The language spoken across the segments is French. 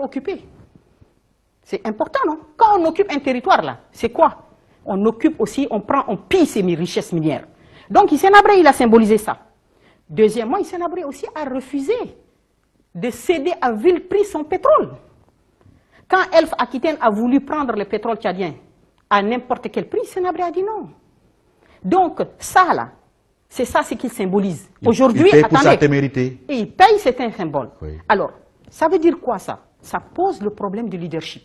occupé. C'est important, non? Quand on occupe un territoire, là, c'est quoi? On occupe aussi, on pille ses richesses minières. Donc, Hissène Habré, il a symbolisé ça. Deuxièmement, Hissène Habré aussi a refusé de céder à vil prix son pétrole. Quand Elf Aquitaine a voulu prendre le pétrole tchadien à n'importe quel prix, Hissène Habré a dit non. Donc, ça, là, c'est ça ce qu'il symbolise. Aujourd'hui, il paye pour sa témérité. Et il paye, c'est un symbole. Oui. Alors, ça veut dire quoi ça? Ça pose le problème de leadership.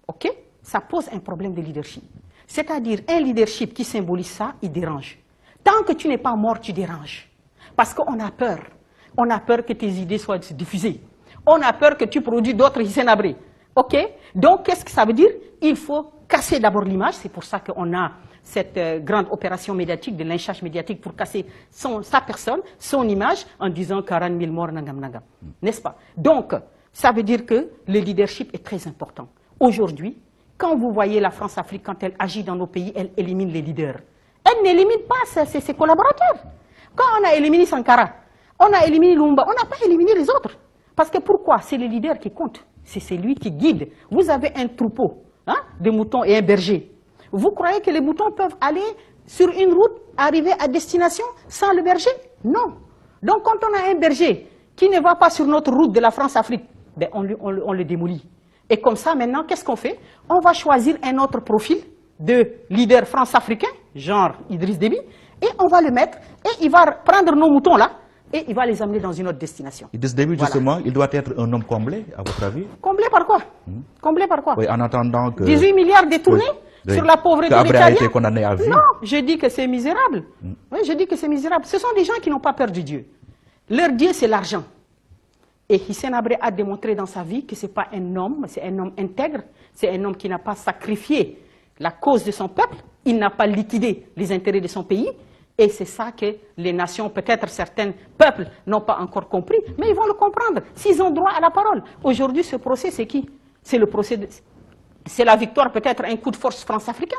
OK? Ça pose un problème de leadership. C'est-à-dire, un leadership qui symbolise ça, il dérange. Tant que tu n'es pas mort, tu déranges. Parce qu'on a peur. On a peur que tes idées soient diffusées. On a peur que tu produis d'autres Hissène Habré. OK? Donc, qu'est-ce que ça veut dire? Il faut casser d'abord l'image. C'est pour ça qu'on a cette grande opération médiatique, de lynchage médiatique pour casser sa personne, son image, en disant 40 000 morts, nangam, nangam. N'est-ce pas? Donc, ça veut dire que le leadership est très important. Aujourd'hui, quand vous voyez la France-Afrique, quand elle agit dans nos pays, elle élimine les leaders. Elle n'élimine pas ses collaborateurs. Quand on a éliminé Sankara, on a éliminé Lumumba, on n'a pas éliminé les autres. Parce que pourquoi? C'est le leader qui compte. C'est celui qui guide. Vous avez un troupeau de moutons et un berger. Vous croyez que les moutons peuvent aller sur une route, arriver à destination sans le berger? Non. Donc quand on a un berger qui ne va pas sur notre route de la France-Afrique, ben on le démolit. Et comme ça, maintenant, qu'est-ce qu'on fait? On va choisir un autre profil de leader france-africain, genre Idriss Déby, et on va le mettre, et il va prendre nos moutons là, et il va les amener dans une autre destination. Idriss Déby, justement, il doit être un homme comblé, à votre avis? Comblé par quoi? Comblé par quoi? Oui, en attendant que... 18 milliards détournés sur la pauvreté des Tchadiens. A été condamné à vie. Non, je dis que c'est misérable. Oui, je dis que c'est misérable. Ce sont des gens qui n'ont pas peur de Dieu. Leur Dieu, c'est l'argent. Et Hissène Habré a démontré dans sa vie que ce n'est pas un homme, c'est un homme intègre, c'est un homme qui n'a pas sacrifié la cause de son peuple, il n'a pas liquidé les intérêts de son pays, et c'est ça que les nations, peut-être certains peuples n'ont pas encore compris, mais ils vont le comprendre, s'ils ont droit à la parole. Aujourd'hui, ce procès, c'est qui? C'est le procès, c'est la victoire, peut-être un coup de force France-africain,